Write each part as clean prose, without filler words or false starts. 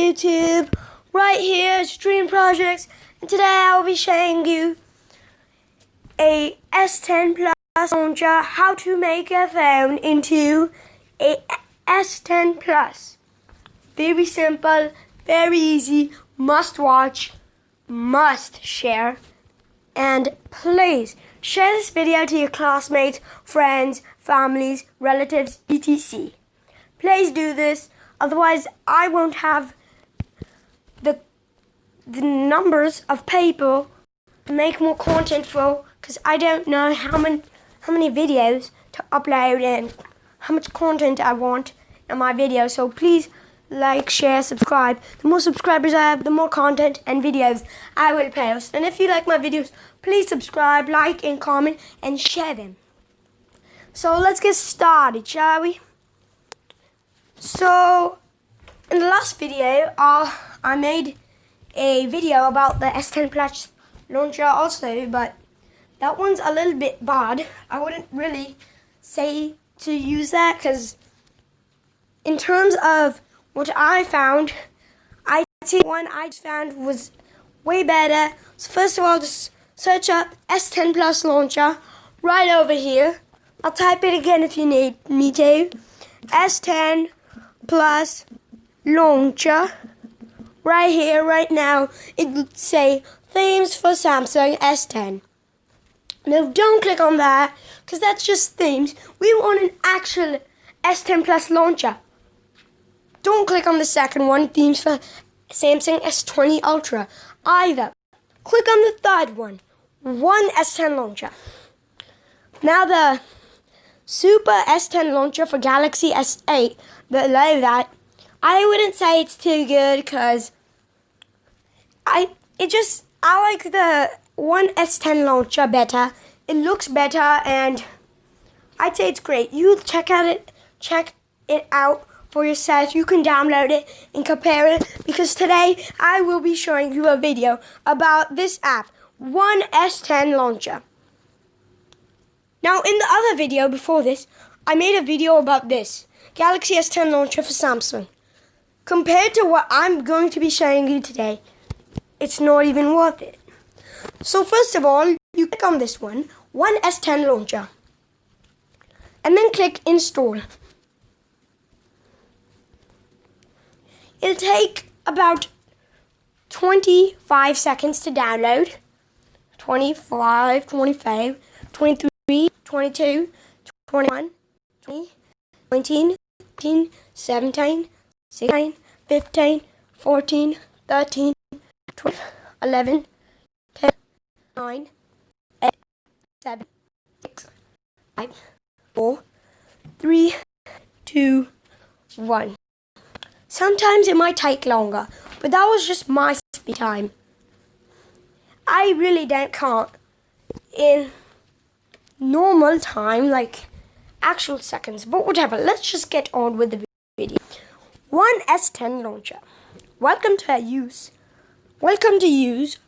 YouTube, right here, Stream Projects, and today I will be showing you a S10 Plus launcher, how to make a phone into a S10 Plus. Very simple, very easy, must watch, must share, and please share this video to your classmates, friends, families, relatives, etc. Please do this, otherwise I won't have the numbers of people to make more content for, because I don't know how many videos to upload and how much content I want in my video. So please like, share, subscribe. The more subscribers I have, the more content and videos I will post. And if you like my videos, please subscribe, like, and comment, and share them. So let's get started, shall we? So in the last video, I made a video about the S10 Plus launcher also, but that one's a little bit bad. I wouldn't really say to use that, because in terms of what I found, I think one I found was way better. So first of all, just search up S10 Plus launcher right over here. I'll type it again if you need me to. S10 Plus launcher. Right here, right now, it would say themes for Samsung S10. Now don't click on that, because that's just themes. We want an actual S10 Plus launcher. Don't click on the second one, themes for Samsung S20 Ultra, either. Click on the third one, one S10 launcher. Now the Super S10 launcher for Galaxy S8, below that, I wouldn't say it's too good, because I like the one S10 launcher better. It looks better, and I'd say it's great. You check it out for yourself. You can download it and compare it, because today I will be showing you a video about this app, One S10 Launcher. Now in the other video before this, I made a video about this Galaxy S10 Launcher for Samsung. Compared to what I'm going to be showing you today, it's not even worth it. So first of all, you click on this one S10 Launcher, and then click Install. It'll take about 25 seconds to download. 25, 25, 23, 22, 21, 20, 19, 18, 17, 16, 15, 14, 13, 12, 11, 10, 9, 8, 7, 6, 5, 4, 3, 2, 1. Sometimes it might take longer, but that was just my speed time. I really can't in normal time, like actual seconds, but whatever. Let's just get on with the video. One S10 launcher. Welcome to use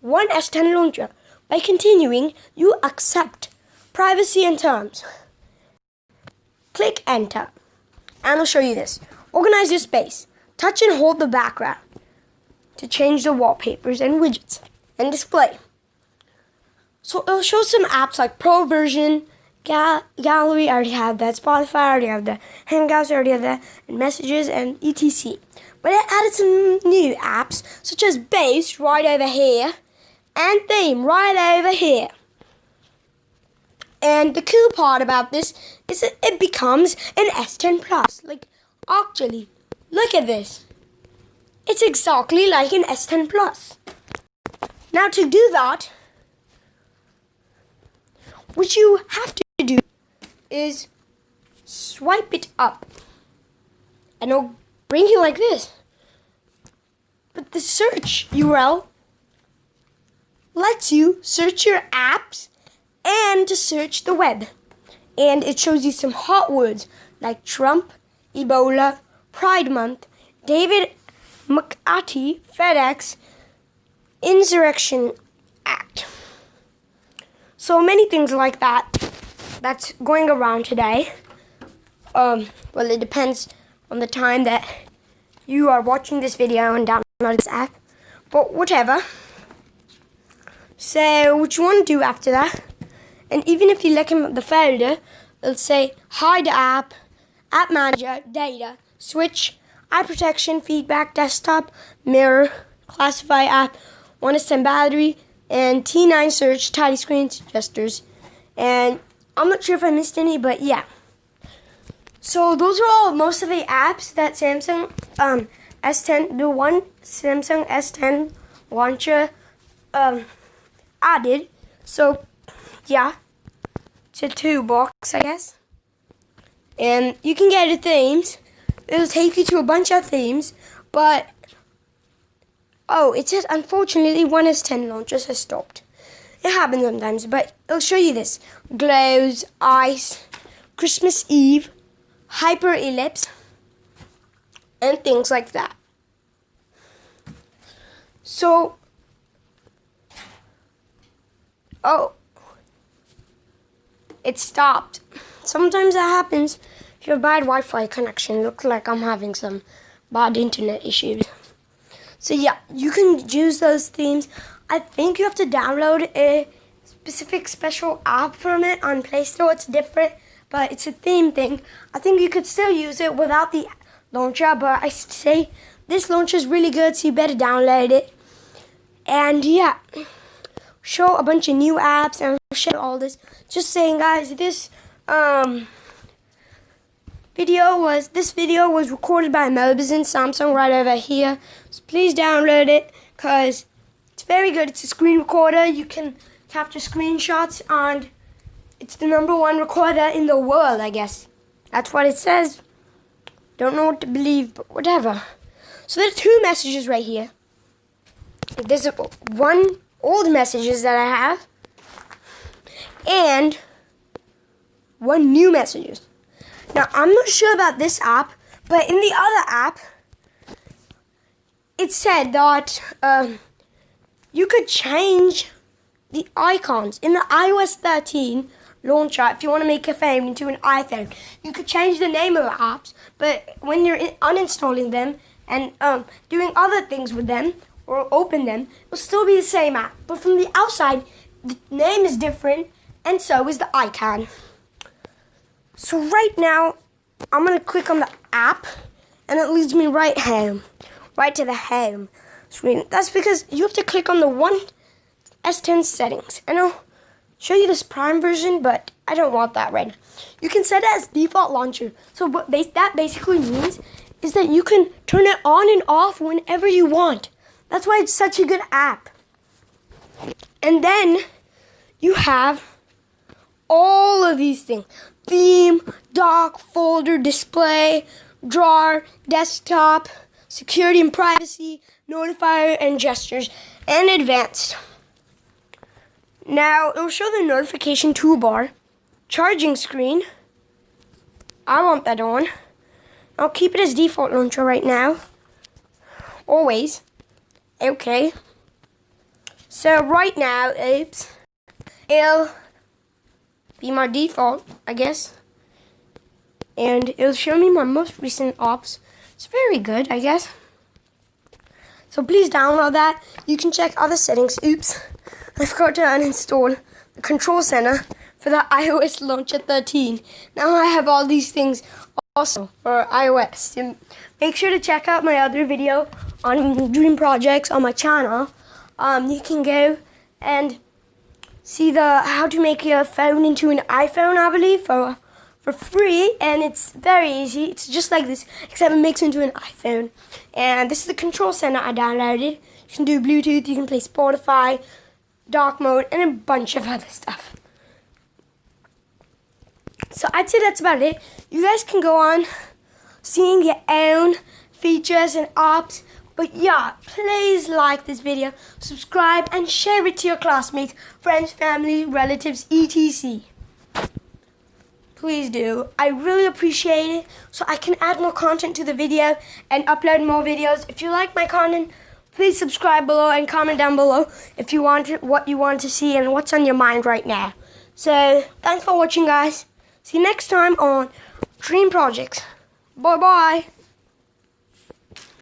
One S10 launcher. By continuing, you accept privacy and terms. Click enter, and I'll show you this. Organize your space. Touch and hold the background to change the wallpapers and widgets and display. So it'll show some apps like Pro version, Gallery, I already have that, Spotify, I already have that, Hangouts, I already have that, and Messages and etc. But it added some new apps such as Base right over here and Theme right over here. And the cool part about this is that it becomes an S10 Plus. Like, actually, look at this. It's exactly like an S10 Plus. Now to do that, what you have to do is swipe it up, and it'll bring you like this. But the search URL lets you search your apps and to search the web. And it shows you some hot words like Trump, Ebola, Pride Month, David McAtee, FedEx, Insurrection Act. So many things like that that's going around today. Well, it depends on the time that you are watching this video and down download this app, but whatever. So what you want to do after that, and even if you look in the folder, it'll say hide app, app manager, data, switch, eye protection, feedback, desktop, mirror, classify app, 1S10 battery, and T9 search, tidy screens, gestures. And I'm not sure if I missed any, but yeah. So those are all most of the apps that Samsung S10, the one Samsung S10 launcher added. So yeah, it's a toolbox, I guess. And you can get the themes. It'll take you to a bunch of themes, but it says unfortunately 1S10 launchers has stopped. It happens sometimes, but it'll show you this: glows, ice, Christmas Eve, hyper ellipse, and things like that. So, it stopped. Sometimes that happens if you have bad Wi-Fi connection. Looks like I'm having some bad internet issues. So yeah, you can use those themes. I think you have to download a specific special app from it on Play Store. It's different, but it's a theme thing. I think you could still use it without the launcher, but I say this launcher is really good, so you better download it. And yeah, show a bunch of new apps and share all this. Just saying, guys, this video was recorded by Mobizen Samsung right over here. So please download it because it's very good. It's a screen recorder. You can capture screenshots, and it's the #1 recorder in the world, I guess. That's what it says. Don't know what to believe, but whatever. So there are 2 messages right here. There's one old messages that I have, and 1 new messages. Now, I'm not sure about this app, but in the other app, it said that you could change the icons. In the iOS 13 launcher, if you want to make a phone into an iPhone, you could change the name of the apps, but when you're uninstalling them and doing other things with them or open them, it'll still be the same app. But from the outside, the name is different, and so is the icon. So right now, I'm going to click on the app, and it leads me right to the home screen. That's because you have to click on the 1S10 settings, and I'll show you this Prime version, but I don't want that right now. You can set it as default launcher. So what that basically means is that you can turn it on and off whenever you want. That's why it's such a good app. And then you have all of these things: theme, dock, folder, display, drawer, desktop, security and privacy, notifier, and gestures, and advanced. Now, it will show the notification toolbar, charging screen. I want that on. I'll keep it as default launcher right now. Always. Okay. So right now, it'll be my default, I guess. And it'll show me my most recent apps. It's very good, I guess. So please download that. You can check other settings. Oops, I forgot to uninstall the control center for the iOS launcher 13. Now I have all these things also for iOS. And make sure to check out my other video on dream projects on my channel. You can go and see how to make your phone into an iPhone, I believe, for free, and it's very easy. It's just like this, except it makes it into an iPhone. And this is the control center I downloaded. You can do Bluetooth, you can play Spotify, dark mode, and a bunch of other stuff. So I'd say that's about it. You guys can go on seeing your own features and apps. But yeah, please like this video, subscribe, and share it to your classmates, friends, family, relatives, etc. Please do. I really appreciate it, so I can add more content to the video and upload more videos. If you like my content, please subscribe below and comment down below if you want what you want to see and what's on your mind right now. So, thanks for watching, guys. See you next time on Dream Projects. Bye-bye.